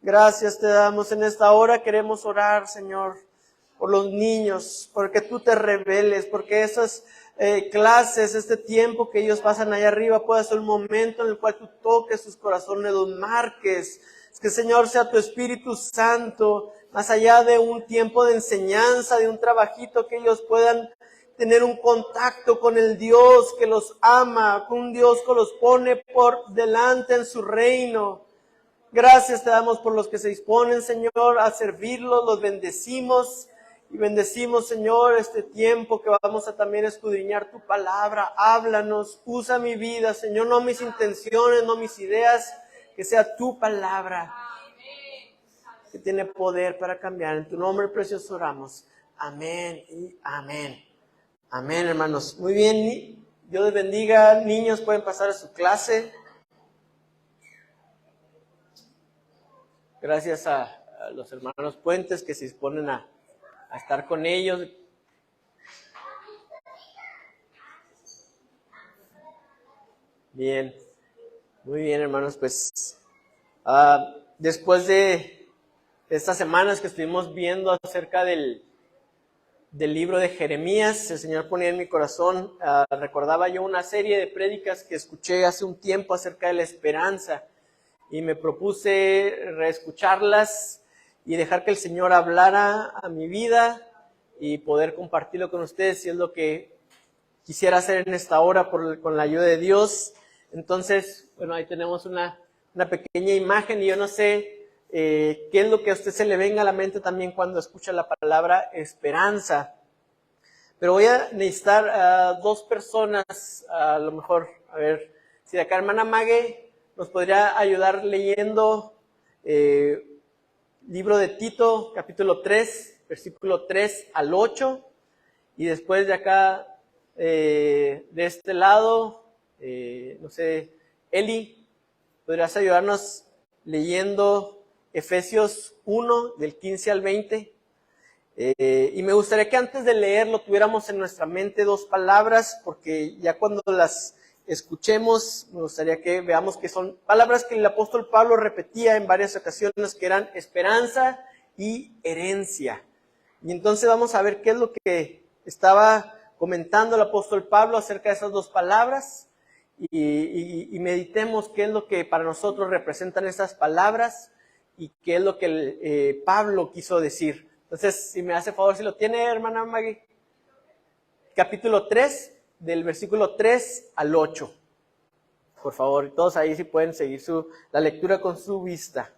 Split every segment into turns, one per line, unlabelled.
Gracias te damos en esta hora. Queremos orar, Señor, por los niños, porque tú te reveles, porque esas clases, este tiempo que ellos pasan allá arriba pueda ser un momento en el cual tú toques sus corazones, los marques. Es que, Señor, sea tu Espíritu Santo, más allá de un tiempo de enseñanza, de un trabajito, que ellos puedan tener un contacto con el Dios que los ama, con un Dios que los pone por delante en su reino. Gracias te damos por los que se disponen, Señor, a servirlos, los bendecimos y bendecimos, Señor, este tiempo que vamos a también escudriñar tu palabra. Háblanos, usa mi vida, Señor, no mis intenciones, no mis ideas, que sea tu palabra que tiene poder para cambiar. En tu nombre precioso oramos. Amén y amén. Amén, hermanos. Muy bien, Dios les bendiga. Niños pueden pasar a su clase. Gracias a los hermanos Puentes que se disponen a estar con ellos. Bien, muy bien, hermanos. Pues después de estas semanas que estuvimos viendo acerca del libro de Jeremías, el Señor ponía en mi corazón, recordaba yo una serie de prédicas que escuché hace un tiempo acerca de la esperanza, y me propuse reescucharlas y dejar que el Señor hablara a mi vida y poder compartirlo con ustedes, y es lo que quisiera hacer en esta hora con la ayuda de Dios. Entonces, bueno, ahí tenemos una pequeña imagen, y yo no sé qué es lo que a usted se le venga a la mente también cuando escucha la palabra esperanza. Pero voy a necesitar a dos personas, a lo mejor, a ver, si de acá hermana Mague nos podría ayudar leyendo libro de Tito, capítulo 3, versículo 3 al 8, y después de acá, de este lado, no sé, Eli, ¿podrías ayudarnos leyendo Efesios 1, del 15 al 20? Y me gustaría que antes de leerlo tuviéramos en nuestra mente dos palabras, porque ya cuando las escuchemos, me gustaría que veamos que son palabras que el apóstol Pablo repetía en varias ocasiones, que eran esperanza y herencia. Y entonces vamos a ver qué es lo que estaba comentando el apóstol Pablo acerca de esas dos palabras, y meditemos qué es lo que para nosotros representan esas palabras y qué es lo que Pablo quiso decir. Entonces, si me hace favor, si lo tiene, hermana Maggie. Capítulo 3, del versículo 3 al 8. Por favor, todos ahí si pueden seguir la lectura con su vista.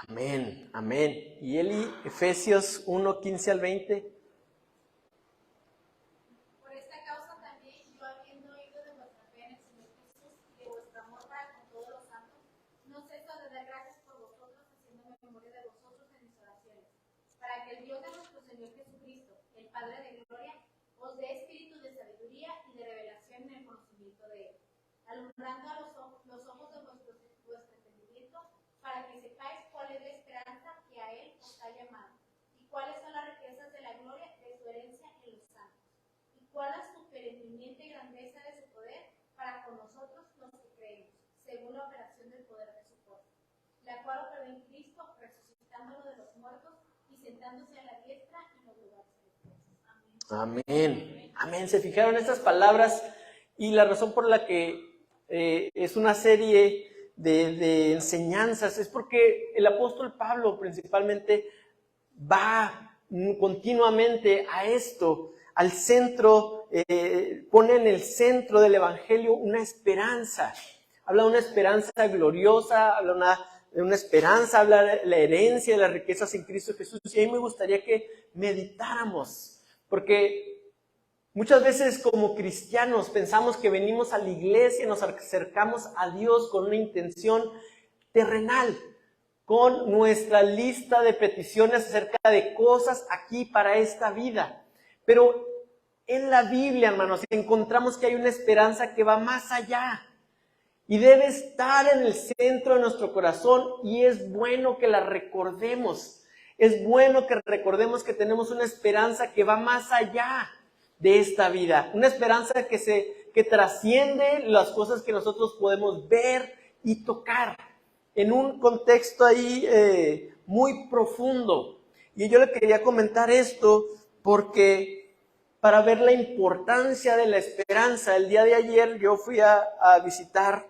Amén, amén. Y Eli, Efesios 1, 15 al 20.
Por esta causa también, yo habiendo oído de vuestra fe en el Señor Jesús y de vuestro amor para con todos los santos, no ceso de dar gracias por vosotros, haciendo memoria de vosotros en mis oraciones, para que el Dios de nuestro Señor Jesucristo, el Padre de gloria, os dé espíritu de sabiduría y de revelación en el conocimiento de Él, alumbrando a los ojos de vuestro entendimiento, para que sepáis cuál es la esperanza que a Él os ha llamado, y cuáles son las riquezas de la gloria de su herencia en los santos, y cuál es su supereminente grandeza de su poder para con nosotros los que creemos, según la operación del poder de su fuerza, la cual operó en Cristo, resucitándolo de los muertos y sentándose a la diestra en los lugares celestiales. Amén.
Amén. Amén. Se fijaron en estas palabras y la razón por la que es una serie de enseñanzas es porque el apóstol Pablo principalmente va continuamente a esto, al centro, pone en el centro del evangelio una esperanza. Habla de una esperanza gloriosa, habla de una esperanza, habla de la herencia de las riquezas en Cristo Jesús. Y ahí me gustaría que meditáramos, porque muchas veces como cristianos pensamos que venimos a la iglesia, nos acercamos a Dios con una intención terrenal, con nuestra lista de peticiones acerca de cosas aquí para esta vida. Pero en la Biblia, hermanos, encontramos que hay una esperanza que va más allá y debe estar en el centro de nuestro corazón, y es bueno que la recordemos. Es bueno que recordemos que tenemos una esperanza que va más allá de esta vida, una esperanza que trasciende las cosas que nosotros podemos ver y tocar, en un contexto ahí muy profundo. Y yo le quería comentar esto porque para ver la importancia de la esperanza, el día de ayer yo fui a visitar,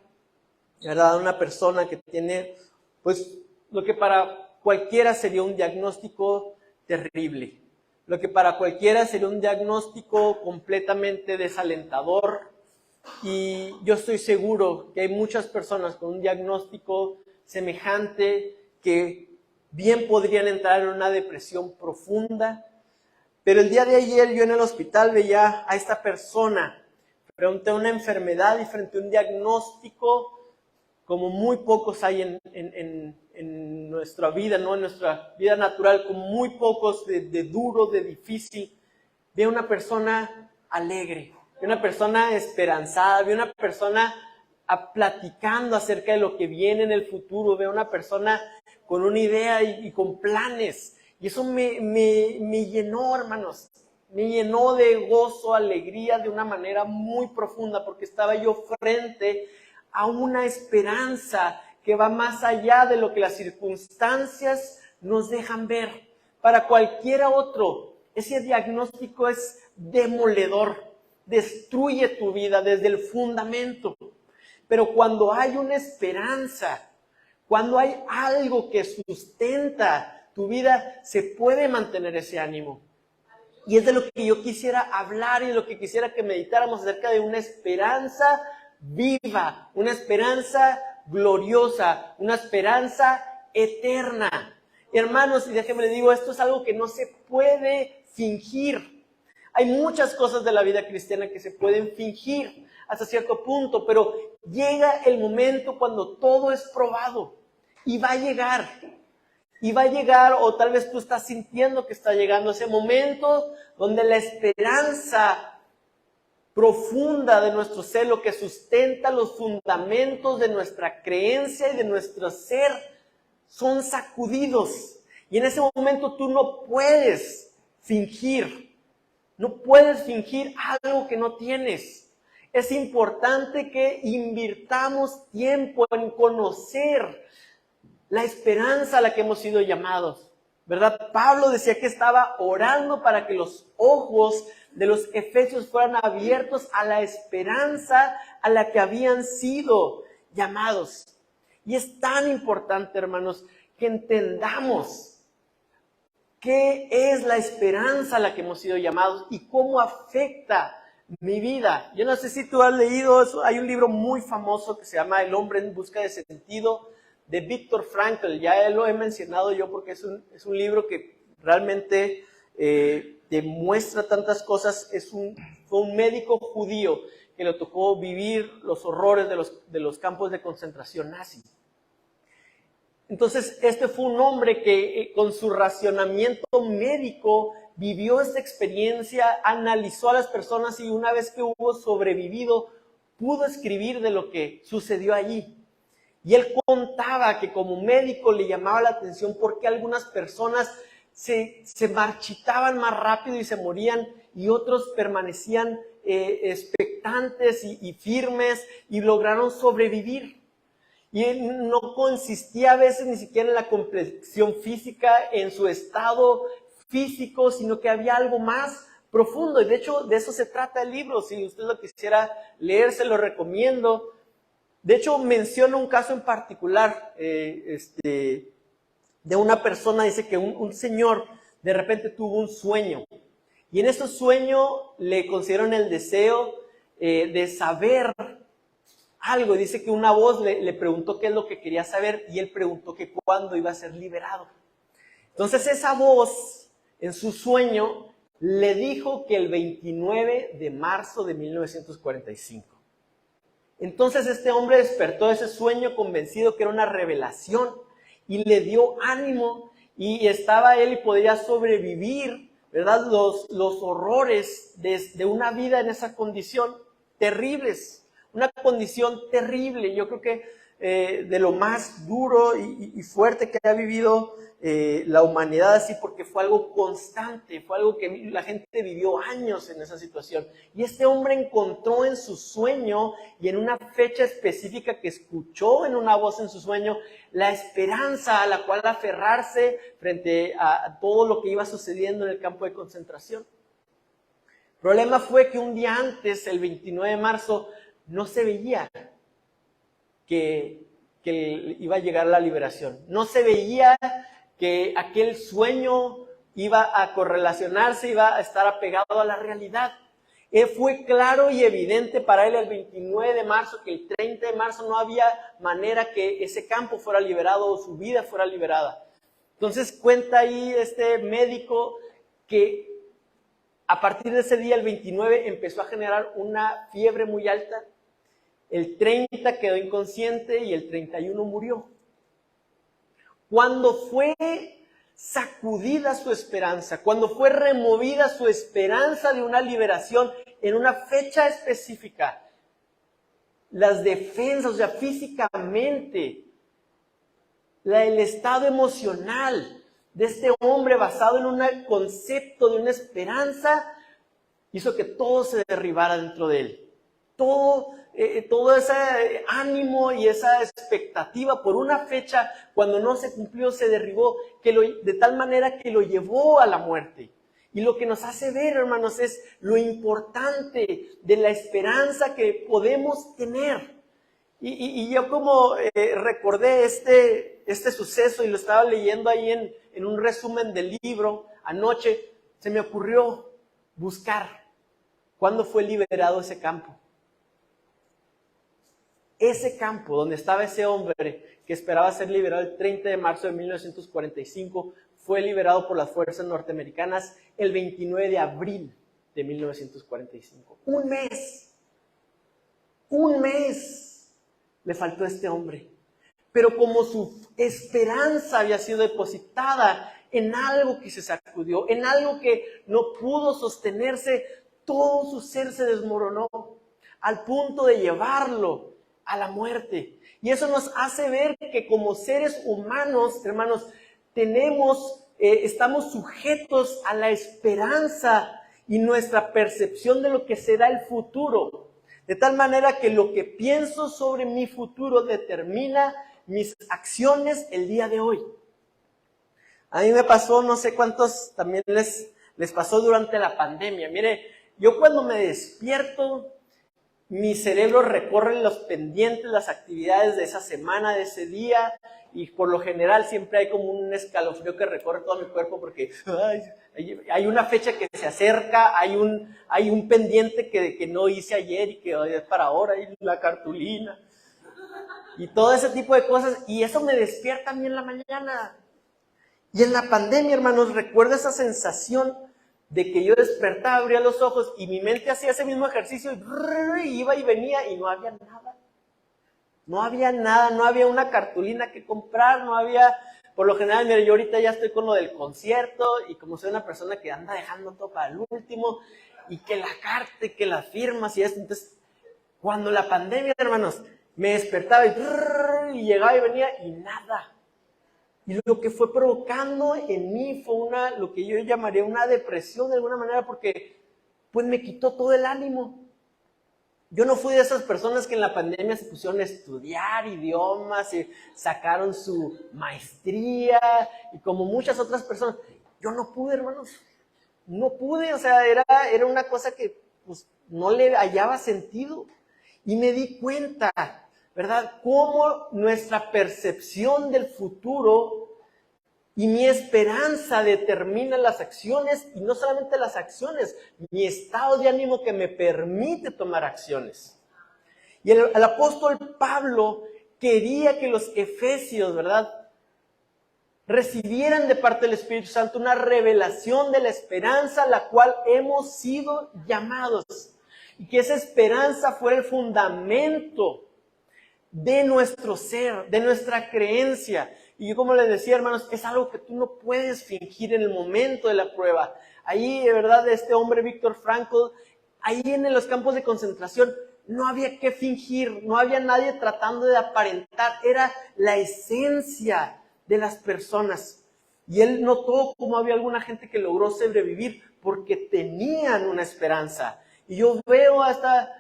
¿verdad?, a una persona que tiene, pues, lo que para cualquiera sería un diagnóstico terrible, lo que para cualquiera sería un diagnóstico completamente desalentador. Y yo estoy seguro que hay muchas personas con un diagnóstico semejante que bien podrían entrar en una depresión profunda. Pero el día de ayer yo en el hospital veía a esta persona frente a una enfermedad y frente a un diagnóstico como muy pocos hay en nuestra vida, ¿no? En nuestra vida natural, como muy pocos de duro, de difícil. Veo una persona alegre, veo una persona esperanzada, veo una persona platicando acerca de lo que viene en el futuro, veo una persona con una idea y con planes. Y eso me llenó, hermanos, me llenó de gozo, alegría, de una manera muy profunda, porque estaba yo frente a una esperanza que va más allá de lo que las circunstancias nos dejan ver. Para cualquiera otro, ese diagnóstico es demoledor, destruye tu vida desde el fundamento. Pero cuando hay una esperanza, cuando hay algo que sustenta tu vida, se puede mantener ese ánimo. Y es de lo que yo quisiera hablar y de lo que quisiera que meditáramos acerca de una esperanza viva, una esperanza gloriosa, una esperanza eterna. Hermanos, y déjenme les digo, esto es algo que no se puede fingir. Hay muchas cosas de la vida cristiana que se pueden fingir hasta cierto punto, pero llega el momento cuando todo es probado y va a llegar. Y va a llegar, o tal vez tú estás sintiendo que está llegando ese momento donde la esperanza profunda de nuestro ser, lo que sustenta los fundamentos de nuestra creencia y de nuestro ser, son sacudidos. Y en ese momento tú no puedes fingir algo que no tienes. Es importante que invirtamos tiempo en conocer la esperanza a la que hemos sido llamados, ¿verdad? Pablo decía que estaba orando para que los ojos de los efesios fueran abiertos a la esperanza a la que habían sido llamados. Y es tan importante, hermanos, que entendamos qué es la esperanza a la que hemos sido llamados y cómo afecta mi vida. Yo no sé si tú has leído eso. Hay un libro muy famoso que se llama El hombre en busca de sentido, de Viktor Frankl. Ya lo he mencionado yo porque es un libro que realmente demuestra tantas cosas. Fue un médico judío que le tocó vivir los horrores de los campos de concentración nazi. Entonces, este fue un hombre que con su racionamiento médico vivió esta experiencia, analizó a las personas y una vez que hubo sobrevivido, pudo escribir de lo que sucedió allí. Y él contaba que como médico le llamaba la atención porque algunas personas se marchitaban más rápido y se morían, y otros permanecían expectantes y firmes y lograron sobrevivir. Y no consistía a veces ni siquiera en la complexión física, en su estado físico, sino que había algo más profundo. Y de hecho, de eso se trata el libro. Si usted lo quisiera leer, se lo recomiendo. De hecho, menciona un caso en particular de una persona. Dice que un señor de repente tuvo un sueño. Y en ese sueño le concedieron el deseo de saber algo. Dice que una voz le preguntó qué es lo que quería saber y él preguntó que cuándo iba a ser liberado. Entonces esa voz en su sueño le dijo que el 29 de marzo de 1945. Entonces este hombre despertó de ese sueño convencido que era una revelación y le dio ánimo y estaba él y podía sobrevivir, ¿verdad? Los horrores de una vida en esa condición terribles. Una condición terrible, yo creo que de lo más duro y fuerte que ha vivido la humanidad así, porque fue algo constante, fue algo que la gente vivió años en esa situación. Y este hombre encontró en su sueño y en una fecha específica que escuchó en una voz en su sueño, la esperanza a la cual aferrarse frente a todo lo que iba sucediendo en el campo de concentración. El problema fue que un día antes, el 29 de marzo, no se veía que iba a llegar la liberación. No se veía que aquel sueño iba a correlacionarse, iba a estar apegado a la realidad. Fue claro y evidente para él el 29 de marzo que el 30 de marzo no había manera que ese campo fuera liberado o su vida fuera liberada. Entonces cuenta ahí este médico que a partir de ese día, el 29, empezó a generar una fiebre muy alta. El 30 quedó inconsciente y el 31 murió. Cuando fue sacudida su esperanza, cuando fue removida su esperanza de una liberación en una fecha específica, las defensas, o sea, físicamente, el estado emocional de este hombre basado en un concepto de una esperanza hizo que todo se derribara dentro de él. Todo ese ánimo y esa expectativa por una fecha, cuando no se cumplió, se derribó, de tal manera que lo llevó a la muerte. Y lo que nos hace ver, hermanos, es lo importante de la esperanza que podemos tener. Y yo como recordé este suceso y lo estaba leyendo ahí en un resumen del libro anoche, se me ocurrió buscar cuándo fue liberado ese campo. Ese campo donde estaba ese hombre que esperaba ser liberado el 30 de marzo de 1945 fue liberado por las fuerzas norteamericanas el 29 de abril de 1945. Un mes le faltó a este hombre. Pero como su esperanza había sido depositada en algo que se sacudió, en algo que no pudo sostenerse, todo su ser se desmoronó al punto de llevarlo a la muerte. Y eso nos hace ver que como seres humanos, hermanos, estamos sujetos a la esperanza y nuestra percepción de lo que será el futuro. De tal manera que lo que pienso sobre mi futuro determina mis acciones el día de hoy. A mí me pasó, no sé cuántos también les pasó durante la pandemia. Mire, yo cuando me despierto, mi cerebro recorre los pendientes, las actividades de esa semana, de ese día, y por lo general siempre hay como un escalofrío que recorre todo mi cuerpo porque hay una fecha que se acerca, hay un pendiente que no hice ayer y que es para ahora, y la cartulina, y todo ese tipo de cosas, y eso me despierta a mí en la mañana. Y en la pandemia, hermanos, recuerdo esa sensación de que yo despertaba, abría los ojos y mi mente hacía ese mismo ejercicio y iba y venía y no había nada. No había nada, no había una cartulina que comprar, no había, por lo general, mire, yo ahorita ya estoy con lo del concierto y como soy una persona que anda dejando todo para el último y que la carta y que las firmas y esto, entonces, cuando la pandemia, hermanos, me despertaba y llegaba y venía y nada. Y lo que fue provocando en mí fue lo que yo llamaría una depresión de alguna manera, porque pues me quitó todo el ánimo. Yo no fui de esas personas que en la pandemia se pusieron a estudiar idiomas y sacaron su maestría y como muchas otras personas. Yo no pude, hermanos. no pude, o sea, era una cosa que pues, no le hallaba sentido. Y me di cuenta, ¿verdad?, cómo nuestra percepción del futuro y mi esperanza determina las acciones, y no solamente las acciones, mi estado de ánimo que me permite tomar acciones. Y el apóstol Pablo quería que los efesios, ¿verdad?, recibieran de parte del Espíritu Santo una revelación de la esperanza a la cual hemos sido llamados. Y que esa esperanza fuera el fundamento de nuestro ser, de nuestra creencia. Y yo, como les decía, hermanos, es algo que tú no puedes fingir en el momento de la prueba. Ahí, de verdad, este hombre, Víctor Frankl, ahí en los campos de concentración, no había que fingir, no había nadie tratando de aparentar, era la esencia de las personas. Y él notó cómo había alguna gente que logró sobrevivir porque tenían una esperanza. Y yo veo a esta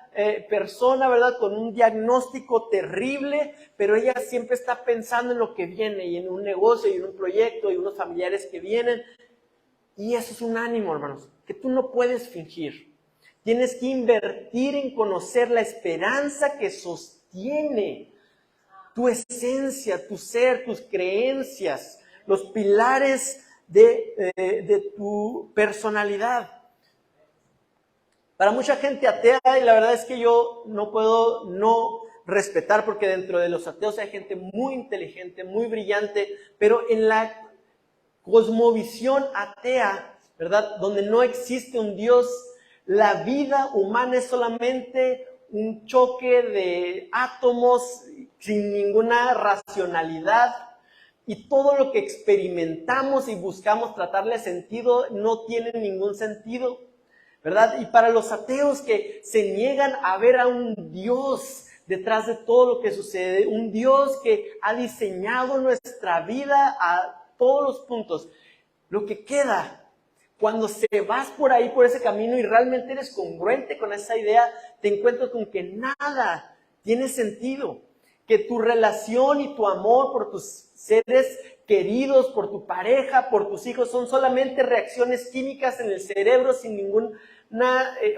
persona, ¿verdad?, con un diagnóstico terrible, pero ella siempre está pensando en lo que viene y en un negocio y en un proyecto y unos familiares que vienen. Y eso es un ánimo, hermanos, que tú no puedes fingir. Tienes que invertir en conocer la esperanza que sostiene tu esencia, tu ser, tus creencias, los pilares de tu personalidad. Para mucha gente atea, y la verdad es que yo no puedo no respetar, porque dentro de los ateos hay gente muy inteligente, muy brillante, pero en la cosmovisión atea, ¿verdad?, donde no existe un Dios, la vida humana es solamente un choque de átomos sin ninguna racionalidad, y todo lo que experimentamos y buscamos tratarle sentido no tiene ningún sentido, ¿verdad? Y para los ateos que se niegan a ver a un Dios detrás de todo lo que sucede, un Dios que ha diseñado nuestra vida a todos los puntos, lo que queda cuando vas por ahí, por ese camino, y realmente eres congruente con esa idea, te encuentras con que nada tiene sentido, que tu relación y tu amor por tus seres queridos, por tu pareja, por tus hijos, son solamente reacciones químicas en el cerebro sin ninguna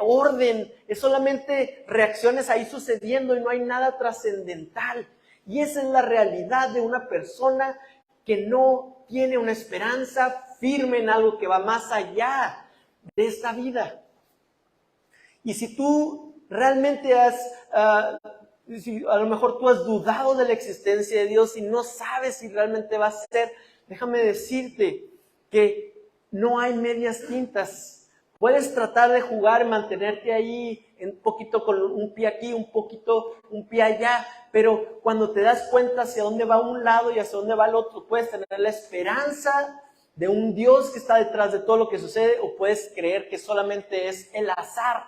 orden, es solamente reacciones ahí sucediendo y no hay nada trascendental. Y esa es la realidad de una persona que no tiene una esperanza firme en algo que va más allá de esta vida. Y si tú realmente si a lo mejor tú has dudado de la existencia de Dios y no sabes si realmente va a ser, déjame decirte que no hay medias tintas. Puedes tratar de jugar, mantenerte ahí un poquito con un pie aquí, un pie allá, pero cuando te das cuenta hacia dónde va un lado y hacia dónde va el otro, puedes tener la esperanza de un Dios que está detrás de todo lo que sucede, o puedes creer que solamente es el azar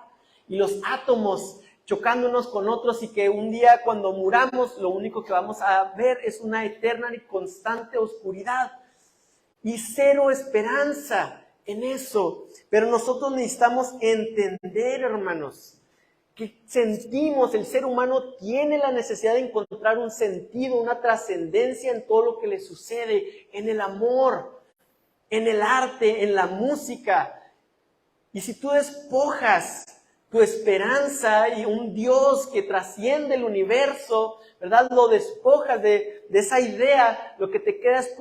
y los átomos chocándonos con otros, y que un día cuando muramos lo único que vamos a ver es una eterna y constante oscuridad y cero esperanza en eso. Pero nosotros necesitamos entender, hermanos, que sentimos, el ser humano tiene la necesidad de encontrar un sentido, una trascendencia en todo lo que le sucede, en el amor, en el arte, en la música. Y si tú despojas tu esperanza y un Dios que trasciende el universo, ¿verdad?, lo despojas de esa idea, lo que te queda es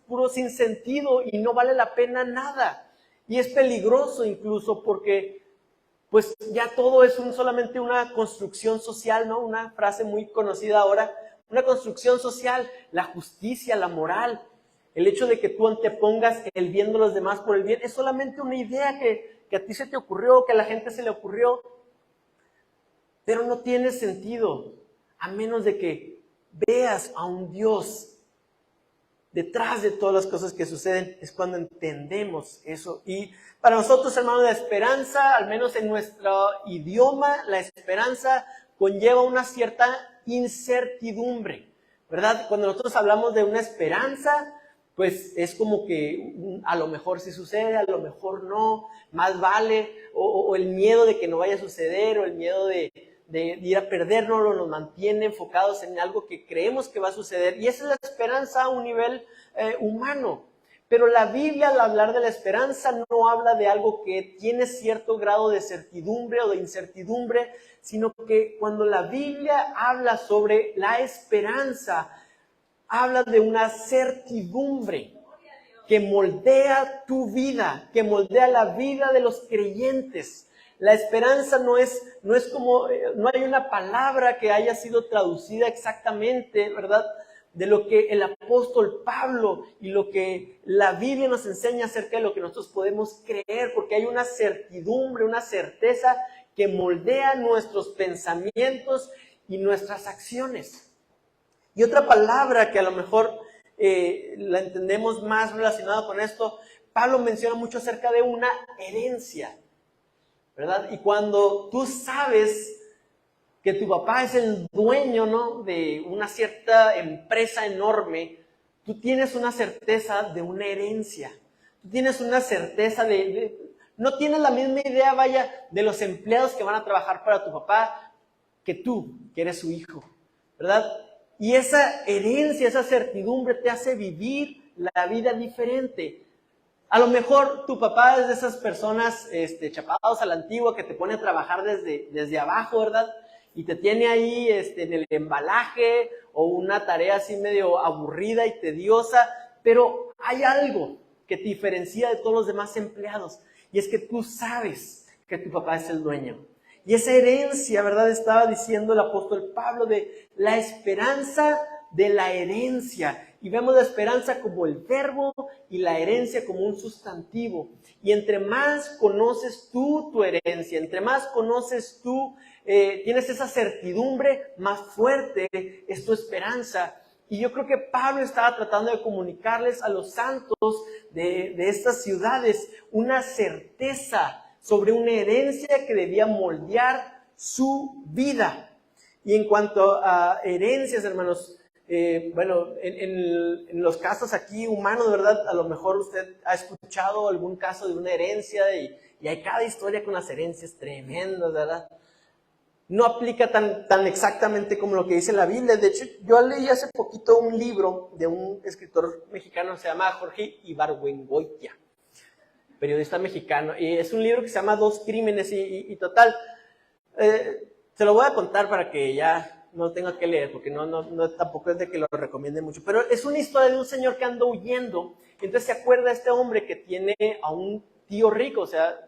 puro sinsentido y no vale la pena nada. Y es peligroso incluso porque pues ya todo es solamente una construcción social, ¿no? Una frase muy conocida ahora, una construcción social, la justicia, la moral, el hecho de que tú antepongas el bien de los demás por el bien, es solamente una idea que a ti se te ocurrió, que a la gente se le ocurrió, pero no tiene sentido, a menos de que veas a un Dios detrás de todas las cosas que suceden. Es cuando entendemos eso. Y para nosotros, hermanos, la esperanza, al menos en nuestro idioma, la esperanza conlleva una cierta incertidumbre, ¿verdad? Cuando nosotros hablamos de una esperanza, pues es como que a lo mejor sí sucede, a lo mejor no, más vale, o el miedo de que no vaya a suceder, o el miedo de ir a perdernos, nos mantiene enfocados en algo que creemos que va a suceder. Y esa es la esperanza a un nivel humano. Pero la Biblia, al hablar de la esperanza, no habla de algo que tiene cierto grado de certidumbre o de incertidumbre, sino que cuando la Biblia habla sobre la esperanza, habla de una certidumbre que moldea tu vida, que moldea la vida de los creyentes. La esperanza no es como, no hay una palabra que haya sido traducida exactamente, ¿verdad?, de lo que el apóstol Pablo y lo que la Biblia nos enseña acerca de lo que nosotros podemos creer, porque hay una certidumbre, una certeza que moldea nuestros pensamientos y nuestras acciones. Y otra palabra que a lo mejor la entendemos más relacionada con esto, Pablo menciona mucho acerca de una herencia, ¿verdad? Y cuando tú sabes que tu papá es el dueño, ¿no?, de una cierta empresa enorme, tú tienes una certeza de una herencia. Tú tienes una certeza no tienes la misma idea, vaya, de los empleados que van a trabajar para tu papá que tú, que eres su hijo, ¿verdad? Y esa herencia, esa certidumbre te hace vivir la vida diferente. A lo mejor tu papá es de esas personas chapados a la antigua que te pone a trabajar desde abajo, ¿verdad? Y te tiene ahí en el embalaje o una tarea así medio aburrida y tediosa, pero hay algo que te diferencia de todos los demás empleados, y es que tú sabes que tu papá es el dueño. Y esa herencia, ¿verdad?, estaba diciendo el apóstol Pablo de la esperanza de la herencia. Y vemos la esperanza como el verbo y la herencia como un sustantivo. Y entre más conoces tú tu herencia, entre más conoces tú, tienes esa certidumbre, más fuerte es tu esperanza. Y yo creo que Pablo estaba tratando de comunicarles a los santos de estas ciudades una certeza sobre una herencia que debía moldear su vida. Y en cuanto a herencias, hermanos, en los casos aquí humanos, ¿verdad? A lo mejor usted ha escuchado algún caso de una herencia y hay cada historia con las herencias tremendas, ¿verdad? No aplica tan exactamente como lo que dice la Biblia. De hecho, yo leí hace poquito un libro de un escritor mexicano, se llama Jorge Ibargüengoitia, periodista mexicano, y es un libro que se llama Dos Crímenes, y total, se lo voy a contar para que ya no tenga que leer, porque no tampoco es de que lo recomiende mucho, pero es una historia de un señor que anda huyendo, y entonces se acuerda este hombre que tiene a un tío rico, o sea,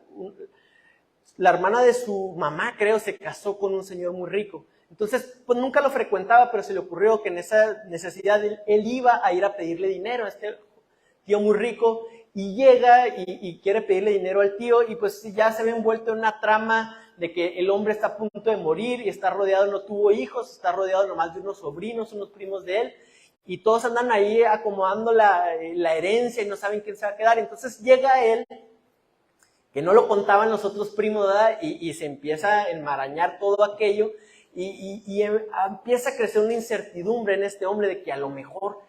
la hermana de su mamá, creo, se casó con un señor muy rico. Entonces, pues nunca lo frecuentaba, pero se le ocurrió que en esa necesidad él iba a ir a pedirle dinero a este tío muy rico, y llega y quiere pedirle dinero al tío, y pues ya se ve envuelto en una trama de que el hombre está a punto de morir y está rodeado, no tuvo hijos, está rodeado nomás de unos sobrinos, unos primos de él, y todos andan ahí acomodando la herencia y no saben quién se va a quedar. Entonces llega él, que no lo contaban los otros primos, ¿verdad? Y se empieza a enmarañar todo aquello, y empieza a crecer una incertidumbre en este hombre de que a lo mejor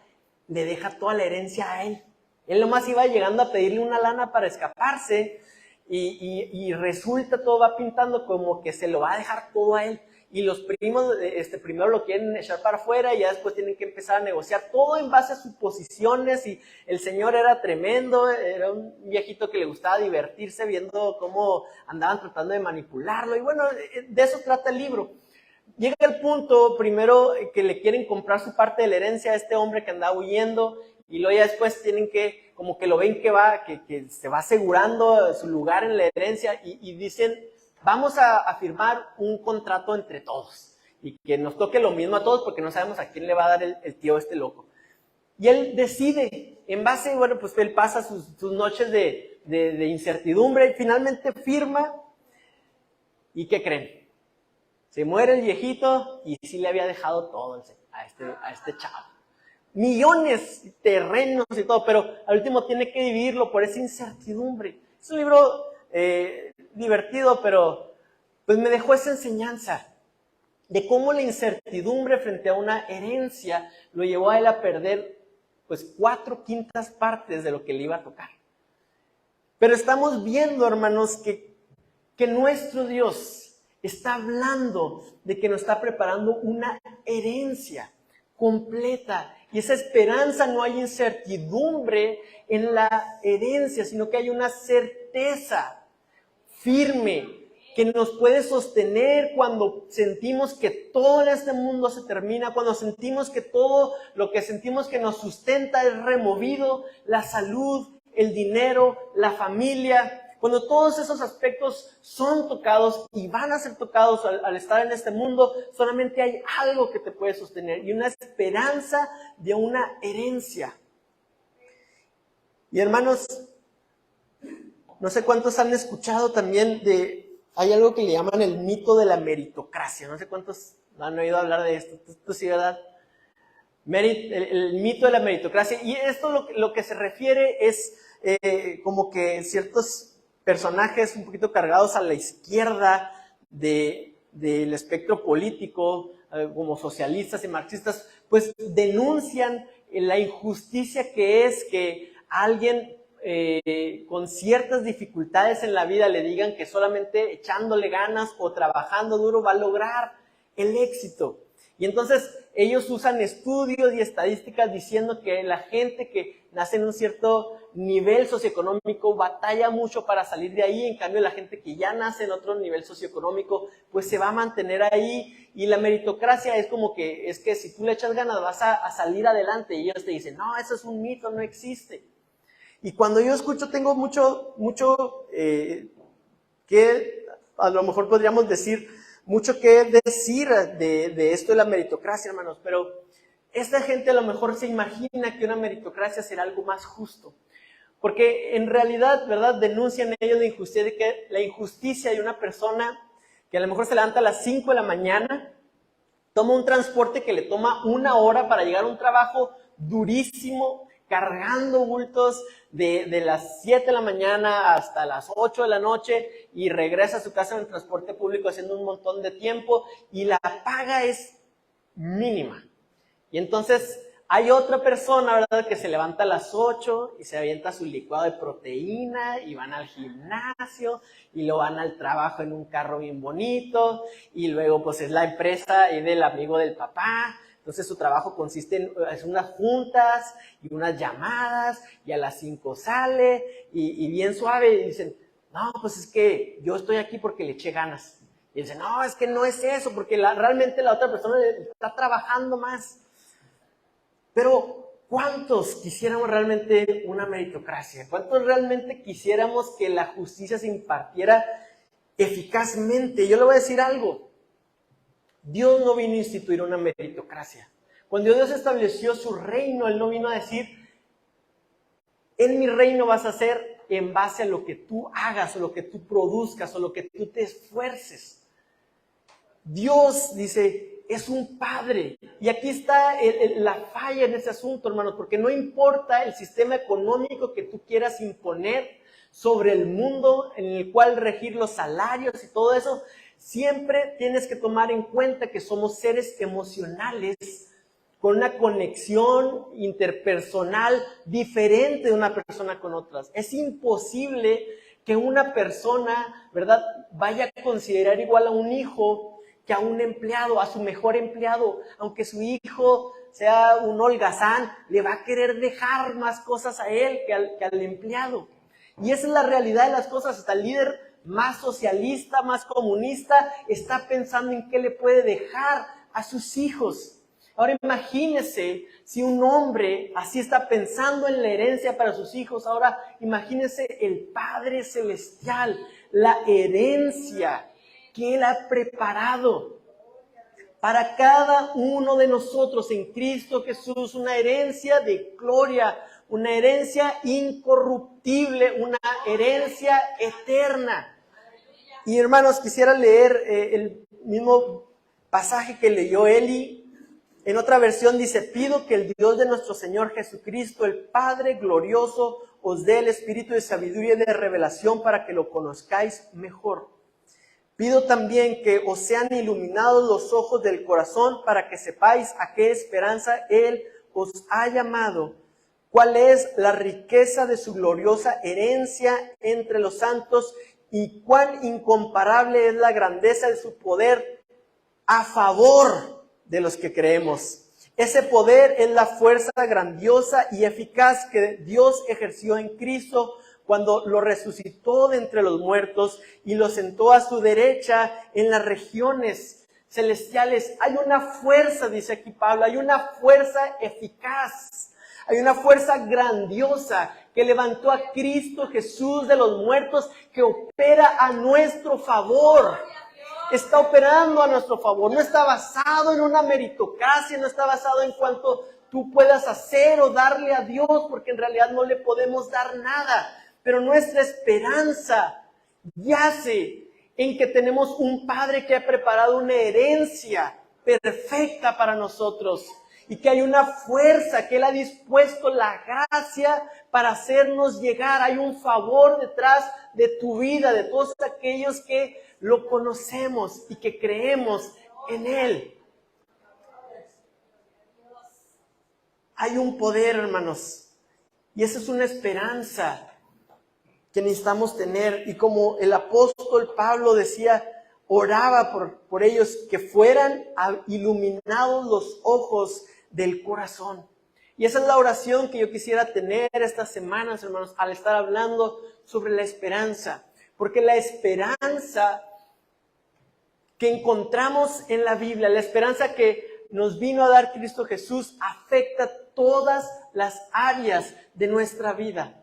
le deja toda la herencia a él. Él nomás iba llegando a pedirle una lana para escaparse, y resulta, todo va pintando como que se lo va a dejar todo a él. Y los primos primero lo quieren echar para afuera, y ya después tienen que empezar a negociar todo en base a suposiciones. Y el señor era tremendo, era un viejito que le gustaba divertirse viendo cómo andaban tratando de manipularlo. Y bueno, de eso trata el libro. Llega el punto primero que le quieren comprar su parte de la herencia a este hombre que andaba huyendo, y luego ya después tienen que, como que lo ven que se va asegurando su lugar en la herencia, y dicen: vamos a firmar un contrato entre todos, y que nos toque lo mismo a todos, porque no sabemos a quién le va a dar el tío loco. Y él decide, en base, bueno, pues él pasa sus noches de incertidumbre, y finalmente firma. ¿Y qué creen? Se muere el viejito, y sí le había dejado todo a este chavo. Millones, terrenos y todo, pero al último tiene que dividirlo por esa incertidumbre. Es un libro divertido, pero pues me dejó esa enseñanza de cómo la incertidumbre frente a una herencia lo llevó a él a perder pues 4/5 partes de lo que le iba a tocar. Pero estamos viendo, hermanos, que nuestro Dios está hablando de que nos está preparando una herencia. completa. Y esa esperanza, no hay incertidumbre en la herencia, sino que hay una certeza firme que nos puede sostener cuando sentimos que todo en este mundo se termina, cuando sentimos que todo lo que sentimos que nos sustenta es removido, la salud, el dinero, la familia. Cuando todos esos aspectos son tocados y van a ser tocados al estar en este mundo, solamente hay algo que te puede sostener y una esperanza de una herencia. Y hermanos, no sé cuántos han escuchado también hay algo que le llaman el mito de la meritocracia. No sé cuántos han oído hablar de esto. Tú sí, ¿verdad? El mito de la meritocracia. Y esto lo que se refiere es como que ciertos personajes un poquito cargados a la izquierda del espectro político, como socialistas y marxistas, pues denuncian la injusticia que es que alguien con ciertas dificultades en la vida le digan que solamente echándole ganas o trabajando duro va a lograr el éxito. Y entonces ellos usan estudios y estadísticas diciendo que la gente que nace en un cierto nivel socioeconómico batalla mucho para salir de ahí, en cambio la gente que ya nace en otro nivel socioeconómico pues se va a mantener ahí, y la meritocracia es como que, es que si tú le echas ganas vas a salir adelante, y ellos te dicen, no, eso es un mito, no existe. Y cuando yo escucho, tengo mucho que a lo mejor podríamos decir, mucho que decir de esto de la meritocracia, hermanos, pero esta gente a lo mejor se imagina que una meritocracia será algo más justo. Porque en realidad, ¿verdad?, denuncian ellos la injusticia de una persona que a lo mejor se levanta a las 5 de la mañana, toma un transporte que le toma 1 hora para llegar a un trabajo durísimo, cargando bultos de las 7 de la mañana hasta las 8 de la noche, y regresa a su casa en el transporte público haciendo un montón de tiempo, y la paga es mínima. Y entonces hay otra persona, ¿verdad?, que se levanta a las 8 y se avienta su licuado de proteína y van al gimnasio y lo van al trabajo en un carro bien bonito, y luego pues es la empresa y del amigo del papá. Entonces su trabajo consiste en unas juntas y unas llamadas, y a las 5 sale y bien suave, y dicen, no, pues es que yo estoy aquí porque le eché ganas. Y dicen, no, es que no es eso, porque realmente la otra persona está trabajando más. Pero ¿cuántos quisiéramos realmente una meritocracia? ¿Cuántos realmente quisiéramos que la justicia se impartiera eficazmente? Yo le voy a decir algo. Dios no vino a instituir una meritocracia. Cuando Dios estableció su reino, Él no vino a decir, en mi reino vas a hacer en base a lo que tú hagas, o lo que tú produzcas, o lo que tú te esfuerces. Dios, dice, es un padre. Y aquí está la falla en ese asunto, hermanos, porque no importa el sistema económico que tú quieras imponer sobre el mundo en el cual regir los salarios y todo eso, siempre tienes que tomar en cuenta que somos seres emocionales con una conexión interpersonal diferente de una persona con otras. Es imposible que una persona, ¿verdad?, vaya a considerar igual a un hijo que a un empleado, a su mejor empleado. Aunque su hijo sea un holgazán, le va a querer dejar más cosas a él que al empleado. Y esa es la realidad de las cosas. Hasta el líder más socialista, más comunista, está pensando en qué le puede dejar a sus hijos. Ahora imagínese si un hombre así está pensando en la herencia para sus hijos. Ahora imagínese el Padre Celestial, la herencia que Él ha preparado para cada uno de nosotros en Cristo Jesús, una herencia de gloria, una herencia incorruptible, una herencia eterna. Y hermanos, quisiera leer el mismo pasaje que leyó Eli. En otra versión dice, pido que el Dios de nuestro Señor Jesucristo, el Padre glorioso, os dé el espíritu de sabiduría y de revelación para que lo conozcáis mejor. Pido también que os sean iluminados los ojos del corazón para que sepáis a qué esperanza Él os ha llamado, cuál es la riqueza de su gloriosa herencia entre los santos y cuán incomparable es la grandeza de su poder a favor de los que creemos. Ese poder es la fuerza grandiosa y eficaz que Dios ejerció en Cristo cuando lo resucitó de entre los muertos y lo sentó a su derecha en las regiones celestiales. Hay una fuerza, dice aquí Pablo, hay una fuerza eficaz, hay una fuerza grandiosa que levantó a Cristo Jesús de los muertos, que opera a nuestro favor. Está operando a nuestro favor, no está basado en una meritocracia, no está basado en cuánto tú puedas hacer o darle a Dios, porque en realidad no le podemos dar nada. Pero nuestra esperanza yace en que tenemos un Padre que ha preparado una herencia perfecta para nosotros y que hay una fuerza, que Él ha dispuesto la gracia para hacernos llegar. Hay un favor detrás de tu vida, de todos aquellos que lo conocemos y que creemos en Él. Hay un poder, hermanos, y esa es una esperanza que necesitamos tener. Y como el apóstol Pablo decía, oraba por ellos, que fueran iluminados los ojos del corazón. Y esa es la oración que yo quisiera tener estas semanas, hermanos, al estar hablando sobre la esperanza. Porque la esperanza que encontramos en la Biblia, la esperanza que nos vino a dar Cristo Jesús, afecta todas las áreas de nuestra vida.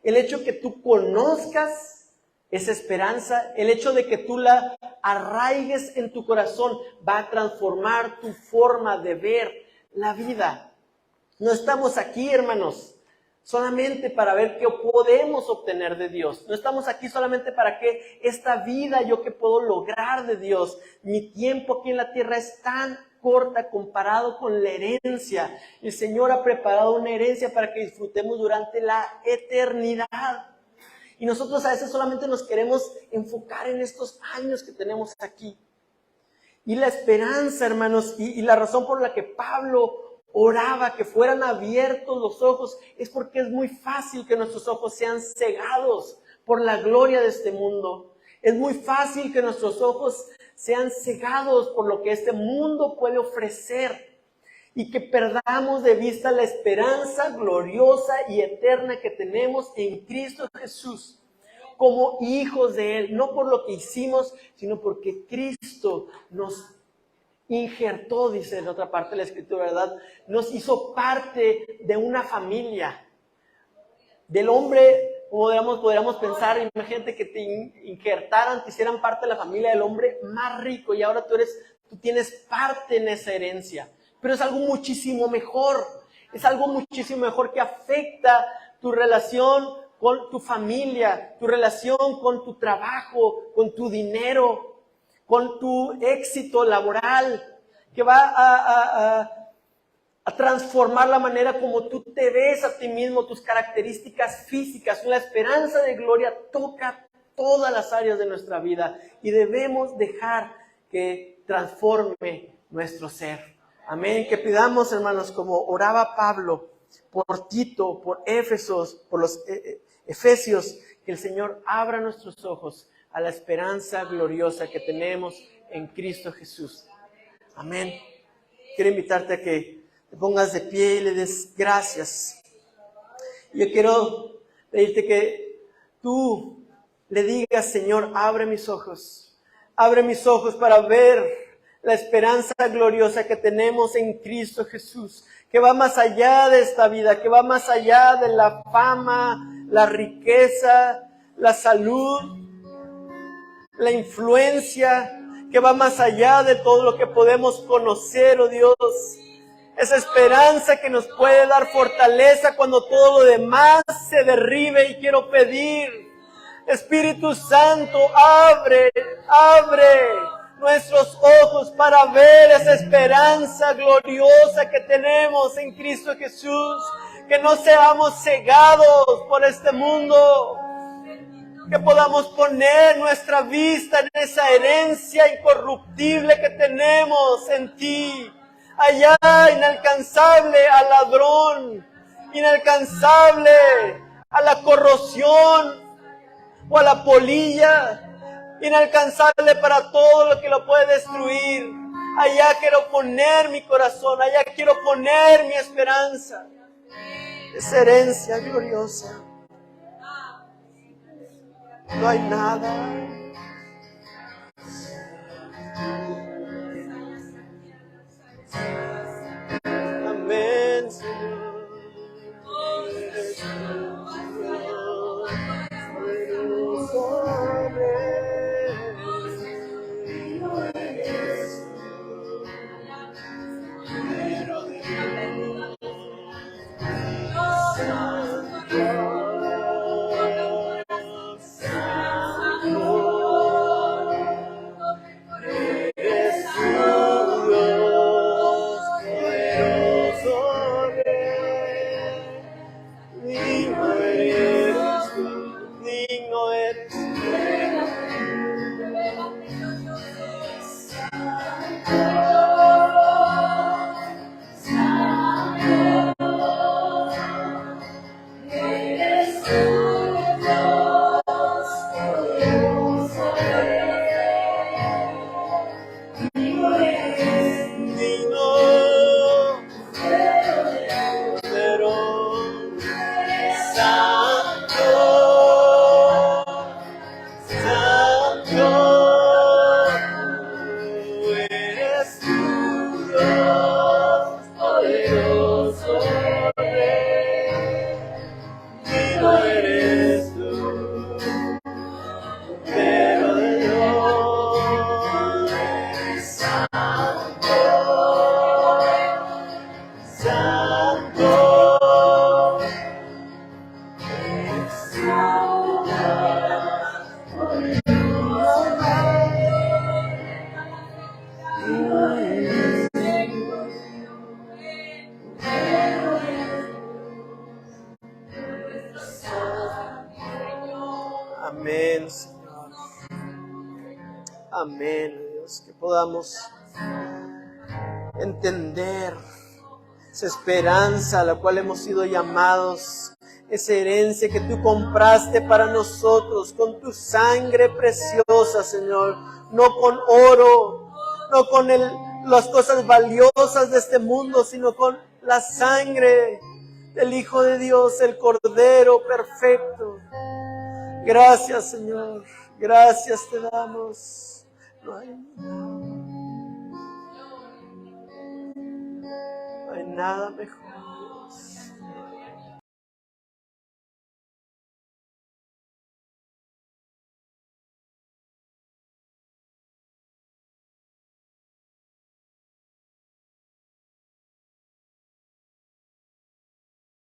El hecho que tú conozcas esa esperanza, el hecho de que tú la arraigues en tu corazón, va a transformar tu forma de ver la vida. No estamos aquí, hermanos, solamente para ver qué podemos obtener de Dios. No estamos aquí solamente para que esta vida yo que puedo lograr de Dios. Mi tiempo aquí en la tierra es tan corta comparado con la herencia. El Señor ha preparado una herencia para que disfrutemos durante la eternidad. Y nosotros a veces solamente nos queremos enfocar en estos años que tenemos aquí. Y la esperanza, hermanos, y la razón por la que Pablo oraba que fueran abiertos los ojos, es porque es muy fácil que nuestros ojos sean cegados por la gloria de este mundo. Es muy fácil que nuestros ojos sean cegados por lo que este mundo puede ofrecer y que perdamos de vista la esperanza gloriosa y eterna que tenemos en Cristo Jesús como hijos de Él, no por lo que hicimos, sino porque Cristo nos injertó, dice en otra parte de la Escritura, ¿verdad? Nos hizo parte de una familia. Del hombre, podríamos pensar, imagínate que te injertaran, te hicieran parte de la familia del hombre más rico y ahora tú tienes parte en esa herencia. Pero es algo muchísimo mejor, es algo muchísimo mejor que afecta tu relación con tu familia, tu relación con tu trabajo, con tu dinero, con tu éxito laboral, que va a transformar la manera como tú te ves a ti mismo, tus características físicas. La esperanza de gloria toca todas las áreas de nuestra vida y debemos dejar que transforme nuestro ser. Amén. Que pidamos, hermanos, como oraba Pablo por Tito, por Éfesos, por los Efesios, que el Señor abra nuestros ojos a la esperanza gloriosa que tenemos en Cristo Jesús. Amén. Quiero invitarte a que te pongas de pie y le des gracias. Yo quiero pedirte que tú le digas, Señor, abre mis ojos para ver la esperanza gloriosa que tenemos en Cristo Jesús, que va más allá de esta vida, que va más allá de la fama, la riqueza, la salud, la influencia, que va más allá de todo lo que podemos conocer, oh Dios. Esa esperanza que nos puede dar fortaleza cuando todo lo demás se derribe. Y quiero pedir, Espíritu Santo, abre nuestros ojos para ver esa esperanza gloriosa que tenemos en Cristo Jesús. Que no seamos cegados por este mundo. Que podamos poner nuestra vista en esa herencia incorruptible que tenemos en ti. Allá, inalcanzable al ladrón, inalcanzable a la corrosión o a la polilla, inalcanzable para todo lo que lo puede destruir. Allá quiero poner mi corazón, allá quiero poner mi esperanza. Esa herencia gloriosa. No hay nada. Amén, Señor. Eres tu Dios, poderoso Rey. Eres tú, Cordero de Dios. Amén, Señor. Amén, Dios, que podamos entender esa esperanza a la cual hemos sido llamados, esa herencia que tú compraste para nosotros con tu sangre preciosa, Señor, no con oro, no con las cosas valiosas de este mundo, sino con la sangre del Hijo de Dios, el Cordero perfecto. Gracias, Señor. Gracias te damos. No hay nada mejor.